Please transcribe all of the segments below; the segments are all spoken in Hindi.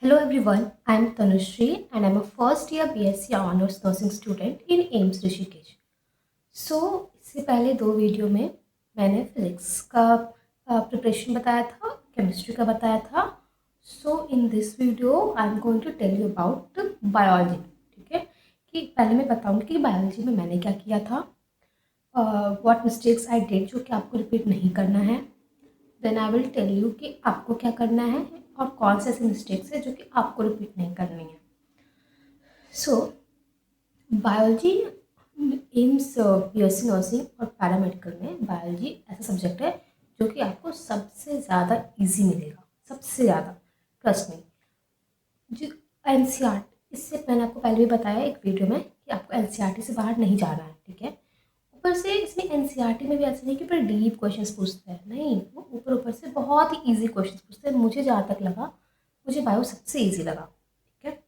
Hello everyone, I am Tanushree and I am a first year BSc Honors Nursing student in AIMS Rishikesh. इससे पहले दो वीडियो में मैंने फिजिक्स का प्रिपरेशन बताया था, केमिस्ट्री का बताया था। In this video I am going to tell you about biology. ठीक है, कि पहले मैं बताऊंगी कि बायोलॉजी में मैंने क्या किया था, व्हाट मिस्टेक्स आई डिड जो कि आपको रिपीट नहीं करना है। Then I will tell you कि आपको क्या करना है और कौन से ऐसे मिस्टेक्स है जो कि आपको रिपीट नहीं करनी है। बायोलॉजी एम्स बीएससी नर्सिंग और पैरामेडिकल में बायोलॉजी ऐसा सब्जेक्ट है जो कि आपको सबसे ज़्यादा इजी मिलेगा, सबसे ज़्यादा, ट्रस्ट में। जो एनसीईआरटी, इससे मैंने आपको पहले भी बताया एक वीडियो में कि आपको एनसीईआरटी से बाहर नहीं जाना है। ठीक है, ऊपर से इसमें एनसीईआरटी में भी ऐसा नहीं कि पूरा डीप क्वेश्चंस पूछते हैं, नहीं, वो ऊपर ऊपर से बहुत ही इजी क्वेश्चंस पूछते हैं। मुझे जहाँ तक लगा, मुझे बायो सबसे इजी लगा। ठीक है,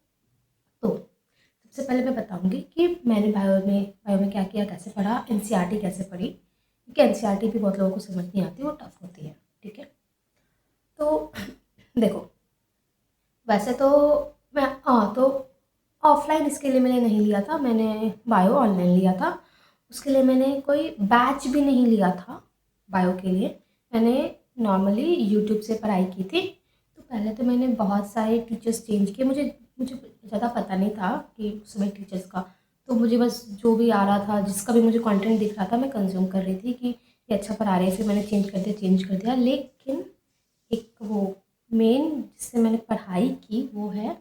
तो सबसे पहले मैं बताऊंगी कि मैंने बायो में क्या किया, कैसे पढ़ा, एनसीईआरटी कैसे पढ़ी, क्योंकि एनसीईआरटी भी बहुत लोगों को समझ नहीं आती, वो टफ होती है। ठीक है, तो देखो, वैसे तो मैं तो ऑफलाइन इसके लिए मैंने नहीं लिया था, मैंने बायो ऑनलाइन लिया था। उसके लिए मैंने कोई बैच भी नहीं लिया था बायो के लिए, मैंने नॉर्मली यूट्यूब से पढ़ाई की थी। तो पहले तो मैंने बहुत सारे टीचर्स चेंज किए, मुझे मुझे ज़्यादा पता नहीं था कि उस समय टीचर्स का, तो मुझे बस जो भी आ रहा था, जिसका भी मुझे कंटेंट दिख रहा था, मैं कंज्यूम कर रही थी कि ये अच्छा पढ़ा रहे हैं, फिर मैंने चेंज कर दिया। लेकिन एक वो मेन जिससे मैंने पढ़ाई की वो है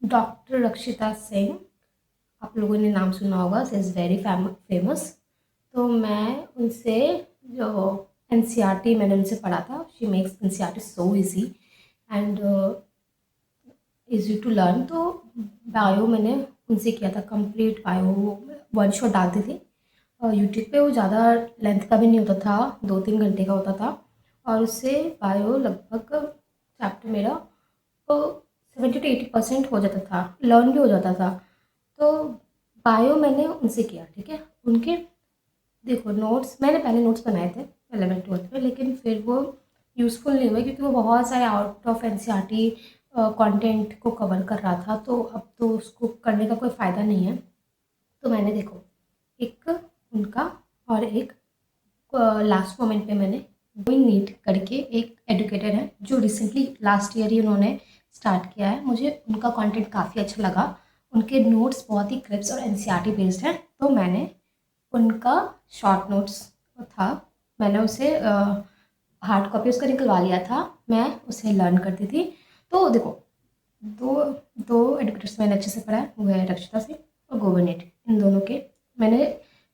डॉक्टर रक्षिता सिंह। आप लोगों ने नाम सुना होगा, शी इज़ वेरी फेमस। तो मैं उनसे जो एनसीईआरटी मैंने उनसे पढ़ा था, she makes NCERT so easy and easy to learn. तो बायो मैंने उनसे किया था, कंप्लीट बायो वन शॉट डालती थी यूट्यूब पे। वो ज़्यादा लेंथ का भी नहीं होता था, 2-3 घंटे का होता था, और उससे बायो लगभग चैप्टर मेरा 70 to 80% हो जाता था, लर्न भी हो जाता था। तो बायो मैंने उनसे किया। ठीक है, उनके देखो नोट्स मैंने पहले नोट्स बनाए थे 11th-12th में, लेकिन फिर वो यूज़फुल नहीं हुए क्योंकि वो बहुत सारे आउट ऑफ एनसीईआरटी कंटेंट को कवर कर रहा था। तो अब तो उसको करने का कोई फ़ायदा नहीं है। तो मैंने देखो, एक उनका और एक लास्ट मोमेंट पे मैंने गोइंग नीट करके एक एडुकेटर है जो रिसेंटली लास्ट ईयर ही उन्होंने स्टार्ट किया है। मुझे उनका कंटेंट काफ़ी अच्छा लगा, उनके नोट्स बहुत ही क्रिप्स और एनसीईआरटी बेस्ड हैं। तो मैंने उनका शॉर्ट नोट्स था, मैंने उसे हार्ड कॉपी उसका निकलवा लिया था, मैं उसे लर्न करती थी। तो देखो, दो दो एडुकेटर्स मैंने अच्छे से पढ़ा है, वो है रक्षिता सिंह और गोविंद। इन दोनों के मैंने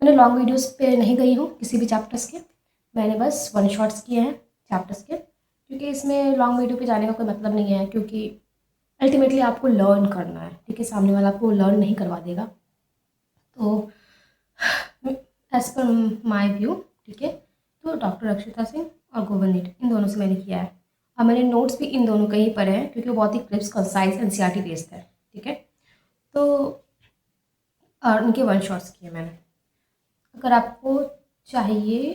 मैंने लॉन्ग वीडियोस पे नहीं गई हूँ किसी भी चैप्टर्स के, मैंने बस वन शॉट्स किए हैं चैप्टर्स के, क्योंकि इसमें लॉन्ग वीडियो पे जाने का कोई मतलब नहीं है, क्योंकि अल्टीमेटली आपको लर्न करना है। ठीक है, सामने वाला आपको लर्न नहीं करवा देगा। तो एज पर माई व्यू, ठीक है, तो डॉक्टर रक्षिता सिंह और गोविंद इन दोनों से मैंने किया है, और मैंने नोट्स भी इन दोनों का ही पढ़े हैं क्योंकि वो बहुत ही क्रिप्स कंसाइज एनसीईआरटी बेस्ड है। ठीक है, तो और उनके वन शॉट्स किए मैंने। अगर आपको चाहिए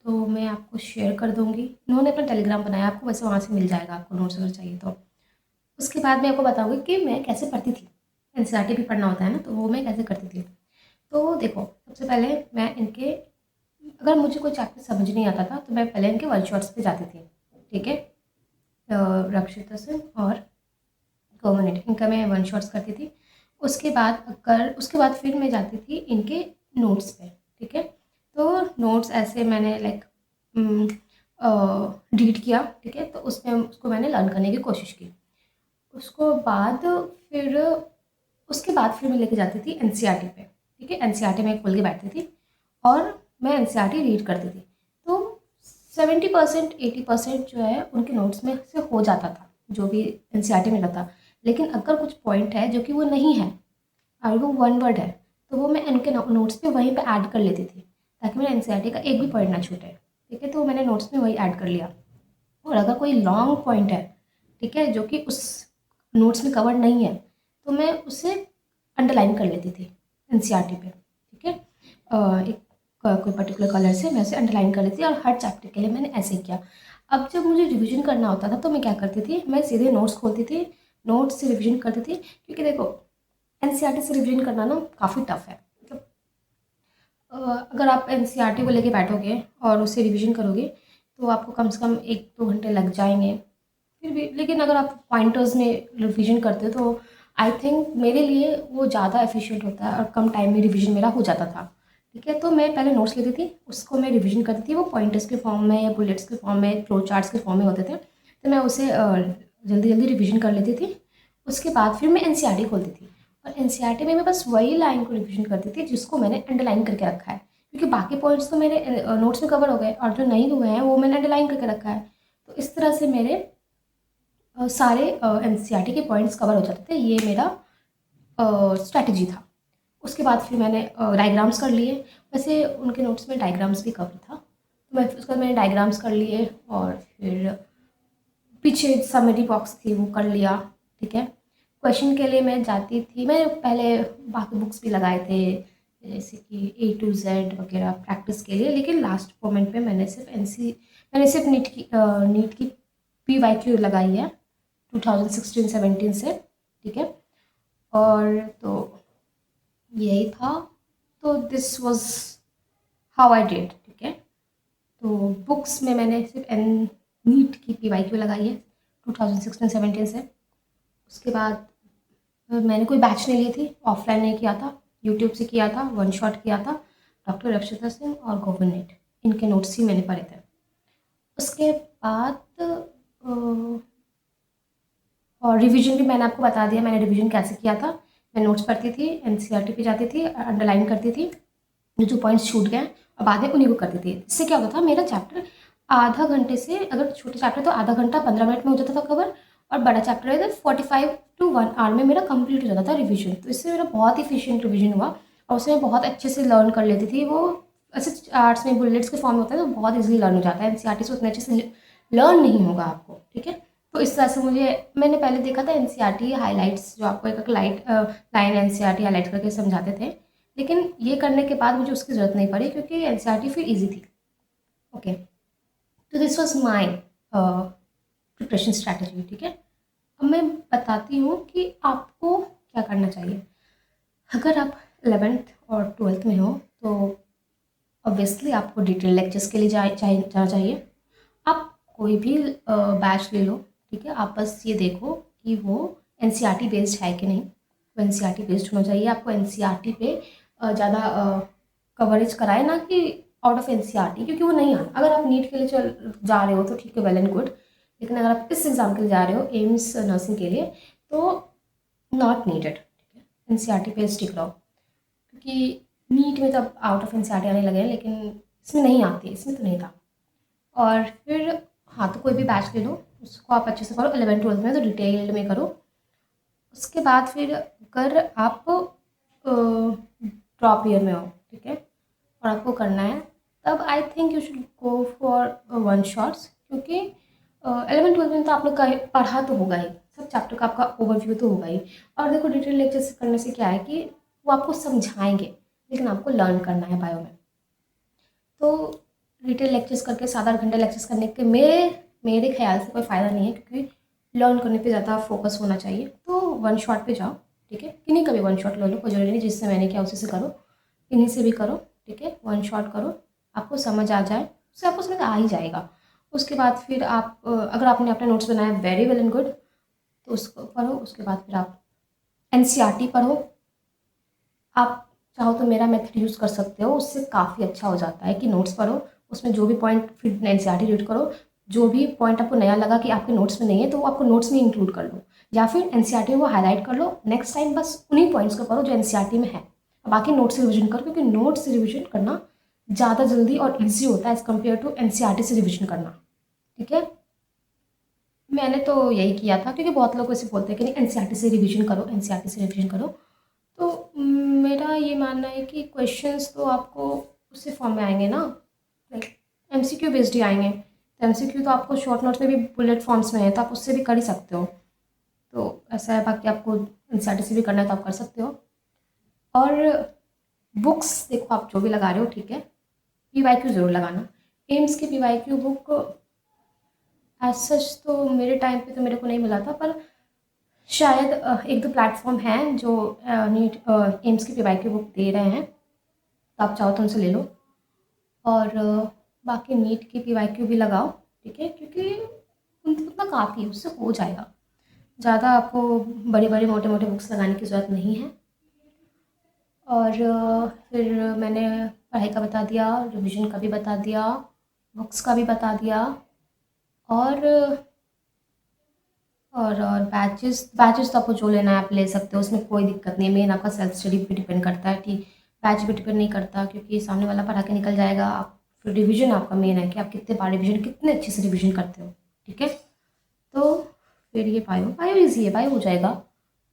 तो मैं आपको शेयर कर दूँगी, उन्होंने अपना टेलीग्राम बनाया, आपको वैसे वहाँ से मिल जाएगा आपको नोट्स अगर चाहिए तो। उसके बाद मैं आपको बताऊँगी कि मैं कैसे पढ़ती थी, एनसीईआरटी भी पढ़ना होता है ना, तो वो मैं कैसे करती थी। तो देखो, सबसे पहले मैं इनके, अगर मुझे कोई चैप्टर समझ नहीं आता था तो मैं पहले इनके वन शॉट्स पे जाती थी। ठीक है, रक्षिता सिंह और गोविंद, इनका मैं वन शॉट्स करती थी। उसके बाद फिर मैं जाती थी इनके नोट्स पे। ठीक है, तो नोट्स ऐसे मैंने लाइक रीड किया। ठीक है, तो उसमें उसको मैंने लर्न करने की कोशिश की। उसको बाद फिर उसके बाद फिर मैं लेके जाती थी एनसीईआरटी पे। ठीक है, एनसीईआरटी में खोल के बैठती थी और मैं एनसीईआरटी रीड करती थी। तो 70% 80% जो है उनके नोट्स में से हो जाता था, जो भी एनसीईआरटी में रहता। लेकिन अगर कुछ पॉइंट है जो कि वो नहीं है और वो वन वर्ड है, तो वो मैं इनके नोट्स पे वहीं पे ऐड कर लेती थी, ताकि मेरा एनसीईआरटी का एक भी पॉइंट ना छूटे। ठीक है, तो मैंने नोट्स में वही ऐड कर लिया। और अगर कोई लॉन्ग पॉइंट है, ठीक है, जो कि उस नोट्स में कवर नहीं है, तो मैं उसे अंडरलाइन कर लेती थी एनसीईआरटी पे। ठीक है, एक कोई पर्टिकुलर कलर से मैं उसे अंडरलाइन कर लेती थी, और हर चैप्टर के लिए मैंने ऐसे ही किया। अब जब मुझे रिवीजन करना होता था तो मैं क्या करती थी, मैं सीधे नोट्स खोलती थी, नोट्स से रिवीजन करती थी। क्योंकि देखो एनसीईआरटी से रिवीजन करना ना काफ़ी टफ है। मतलब अगर आप एनसीईआरटी को लेके बैठोगे और उससे रिवीजन करोगे तो आपको कम से कम 1-2 घंटे लग जाएंगे फिर भी। लेकिन अगर आप पॉइंटर्स में रिवीजन करते हो तो आई थिंक मेरे लिए वो ज़्यादा एफिशिएंट होता है और कम टाइम में रिवीजन मेरा हो जाता था। ठीक है, तो मैं पहले नोट्स लेती थी, उसको मैं रिवीजन करती थी, वो पॉइंटर्स के फॉर्म में या बुलेट्स के फॉर्म में, फ्लो चार्ट्स के फॉर्म में होते थे। तो मैं उसे जल्दी जल्दी रिवीजन कर लेती थी। उसके बाद फिर मैं एनसीईआरटी खोलती थी और एनसीईआरटी में मैं बस वही लाइन को रिवीजन करती थी जिसको मैंने अंडरलाइन करके रखा है, क्योंकि बाकी पॉइंट्स तो मेरे नोट्स में कवर हो गए और जो नहीं हुए हैं वो मैंने अंडरलाइन करके रखा है। तो इस तरह से मेरे सारे एनसीईआरटी के पॉइंट्स कवर हो जाते थे। ये मेरा स्ट्रैटेजी था। उसके बाद फिर मैंने डायग्राम्स कर लिए। वैसे उनके नोट्स में डायग्राम्स भी कवर था, तो मैं उसके बाद मैंने डायग्राम्स कर लिए और फिर पीछे समरी बॉक्स थी वो कर लिया। ठीक है, क्वेश्चन के लिए मैं जाती थी, मैंने पहले बाकी बुक्स भी लगाए थे जैसे कि A to Z वगैरह प्रैक्टिस के लिए। लेकिन लास्ट मोमेंट पे मैंने सिर्फ नीट की PYQ लगाई है 2016-17 से। ठीक है, और तो यही था। तो this was how I did. ठीक है, तो बुक्स में मैंने सिर्फ नीट की PYQ लगाई है 2016-17 से। उसके बाद मैंने कोई बैच नहीं ली थी, ऑफलाइन नहीं किया था, यूट्यूब से किया था, वन शॉट किया था। डॉक्टर रक्षिता सिंह और गोविंद इनके नोट्स ही मैंने पढ़े थे। उसके बाद और रिवीजन भी मैंने आपको बता दिया मैंने रिवीजन कैसे किया था। मैं नोट्स पढ़ती थी, एनसीईआरटी पे जाती थी, अंडरलाइन करती थी जो जो पॉइंट्स छूट गए और बाद में उन्हीं को करती थी। इससे क्या होता था, मेरा चैप्टर आधा घंटे से, अगर छोटे चैप्टर तो आधा घंटा 15 मिनट में हो जाता था कवर, और बड़ा चैप्टर है तो 45 to 1 आवर में मेरा कंप्लीट हो जाता था रिवीजन। तो इससे मेरा बहुत इफिशियंट रिवीजन हुआ और उसमें बहुत अच्छे से लर्न कर लेती थी। वो ऐसे आर्ट्स में बुलेट्स के फॉर्म में होता है तो बहुत ईजिली लर्न हो जाता है, एनसीईआरटी से उतने अच्छे से लर्न नहीं होगा आपको। ठीक है, तो इस तरह से मैंने पहले देखा था एनसीईआरटी हाइलाइट्स, जो आपको एक लाइन एनसीईआरटी हाईलाइट करके समझाते थे। लेकिन ये करने के बाद मुझे उसकी ज़रूरत नहीं पड़ी क्योंकि एनसीईआरटी फिर इजी थी। ओके, तो this was my preparation strategy. ठीक है, अब मैं बताती हूँ कि आपको क्या करना चाहिए। अगर आप 11th और 12th में हो तो ऑब्वियसली आपको डिटेल लेक्चर्स के लिए जाना चाहिए। आप कोई भी बैच ले लो। ठीक है, आप बस ये देखो कि वो एनसीईआरटी बेस्ड है कि नहीं। वो एनसीईआरटी बेस्ड होना चाहिए। आपको एनसीईआरटी पे ज़्यादा कवरेज कराए, ना कि आउट ऑफ एनसीईआरटी, क्योंकि वो नहीं आता। अगर आप नीट के लिए जा रहे हो तो ठीक है, वेल एंड गुड। लेकिन अगर आप इस एग्ज़ाम के लिए जा रहे हो, एम्स नर्सिंग के लिए, तो नॉट नीडेड। ठीक है, एनसीईआरटी पे स्टिक रहो, क्योंकि नीट में तो अब आउट ऑफ एनसीईआरटी आने लगे हैं, लेकिन इसमें नहीं आती, इसमें तो नहीं था। और फिर हाँ, तो कोई भी बैच ले लो, उसको आप अच्छे से करो। 11th-12th में तो डिटेल्ड में करो। उसके बाद फिर अगर आप ड्रॉप ईयर में हो, ठीक है, और आपको करना है, तब I think you should go for one shots. क्योंकि 11th-12th में तो आपने पढ़ा तो होगा ही, सब चैप्टर का आपका ओवरव्यू तो होगा ही। और देखो डिटेल लेक्चर्स करने से क्या है कि वो आपको समझाएंगे, लेकिन आपको लर्न करना है बायो में। तो डिटेल लेक्चर्स करके 7-8 घंटे लेक्चर्स करने के मेरे ख्याल से कोई फ़ायदा नहीं है, क्योंकि लर्न करने पे ज़्यादा फोकस होना चाहिए। तो वन शॉट पे जाओ। ठीक है, किन्हीं का भी वन शॉट ले लो, कोई जरूरी नहीं जिससे मैंने किया उसी से करो, किन्हीं से भी करो। ठीक है, वन शॉट करो, आपको समझ आ जाए, उससे आपको समझ आ ही जाएगा। उसके बाद फिर आप अगर आपने अपने नोट्स बनाए, वेरी वेल एंड गुड, तो उसको पढ़ो। उसके बाद फिर आप एनसीईआरटी पढ़ो। आप चाहो तो मेरा मेथड यूज़ कर सकते हो, उससे काफ़ी अच्छा हो जाता है कि नोट्स पढ़ो, उसमें जो भी पॉइंट फिर एनसीईआरटी रीड करो। जो भी पॉइंट आपको नया लगा कि आपके नोट्स में नहीं है तो वो आपको नोट्स में इंक्लूड कर लो, या फिर एनसीईआरटी में वो हाईलाइट कर लो। नेक्स्ट टाइम बस उन्हीं पॉइंट्स को करो जो एनसीईआरटी में है, बाकी नोट्स से रिविजन करो, क्योंकि नोट्स से रिविजन करना ज़्यादा जल्दी और ईजी होता है एज़ कम्पेयर टू एनसीईआरटी से रिविजन करना। ठीक है, मैंने तो यही किया था, क्योंकि बहुत लोग ऐसे बोलते हैं कि नहीं एनसीईआरटी से रिविजन करो, एनसीईआरटी से रिविजन करो। तो मेरा ये मानना है कि क्वेश्चंस तो आपको उसी फॉर्म में आएंगे ना, लाइक एमसीक्यू बेस्ड ही आएंगे। तो एमसीक्यू तो आपको शॉर्ट नोट्स में भी बुलेट फॉर्म्स में है, तो आप उससे भी कर ही सकते हो। तो ऐसा है, बाकी आपको एनसीईआरटी से भी करना है तो आप कर सकते हो। और बुक्स देखो, आप जो भी लगा रहे हो ठीक है, PYQ ज़रूर लगाना। एम्स की PYQ बुक एज सच तो मेरे टाइम पे तो मेरे को नहीं मिला था, पर शायद एक दो प्लेटफॉर्म हैं जो नीट एम्स की पीवाई की बुक दे रहे हैं, तो आप चाहो तो उनसे ले लो। और बाकी नीट की पीवाईक्यू भी लगाओ, ठीक है, क्योंकि उतना काफ़ी है, उससे हो जाएगा। ज़्यादा आपको बड़े बड़े मोटे मोटे बुक्स लगाने की ज़रूरत नहीं है। और फिर मैंने पढ़ाई का बता दिया, रिवीजन का भी बता दिया, बुक्स का भी बता दिया। और बैचेस बैचेस तो आपको जो लेना है आप ले सकते हो, उसमें कोई दिक्कत नहीं है। मेन आपका सेल्फ स्टडी पे डिपेंड करता है, ठीक। बैच पे डिपेंड नहीं करता, क्योंकि सामने वाला पढ़ा के निकल जाएगा। आप फिर रिवीजन आपका मेन है कि आप कितने बार रिवीजन, कितने अच्छे से रिवीजन करते हो, ठीक है। तो फिर ये बायो बायो ईजी है, बायो हो जाएगा,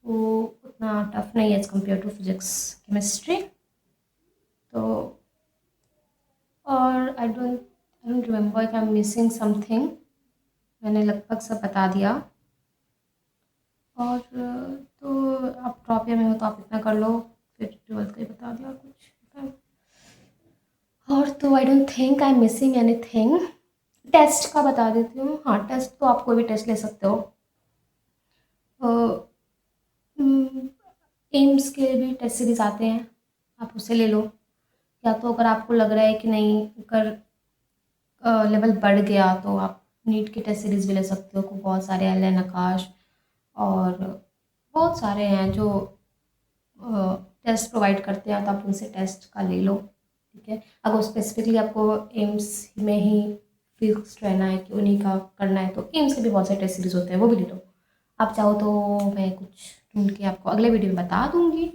वो उतना टफ नहीं है as compare to physics chemistry. तो और I don't remember if I am missing something, मैंने लगभग सब बता दिया। और तो आप ड्रॉप ईयर में हो तो आप इतना कर लो, फिर ट्वेल्थ का ही बता दिया और कुछ। और तो I don't think I am missing anything. Test का बता देती हूँ। हाँ, टेस्ट तो आप कोई भी टेस्ट ले सकते हो। एम्स के भी टेस्ट सीरीज आते हैं, आप उसे ले लो। या तो अगर आपको लग रहा है कि नहीं, अगर लेवल बढ़ गया तो आप नीट की टेस्ट सीरीज भी ले सकते हो। बहुत सारे एल एन आकाश और बहुत सारे हैं जो टेस्ट प्रोवाइड करते हैं, तो आप उनसे टेस्ट का ले लो, ठीक है। अगर स्पेसिफिकली आपको एम्स में ही फिक्स रहना है कि उन्हीं का करना है, तो एम्स के भी बहुत सारे टेस्ट सीरीज होते हैं, वो भी ले लो। आप चाहो तो मैं कुछ ढूंढ के आपको अगले वीडियो में बता दूंगी।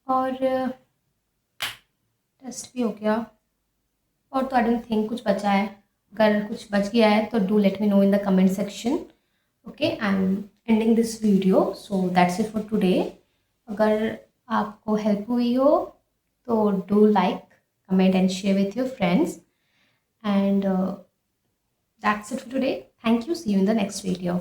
और टेस्ट भी हो गया। और तो आई डोंट थिंक कुछ बचा है। अगर कुछ बच गया है तो do let me know in the comment section. Okay, I am ending this video, so that's it for today. अगर आपको हेल्प हुई हो तो do like, comment and share with your friends. And that's it for today. Thank you. See you in the next video.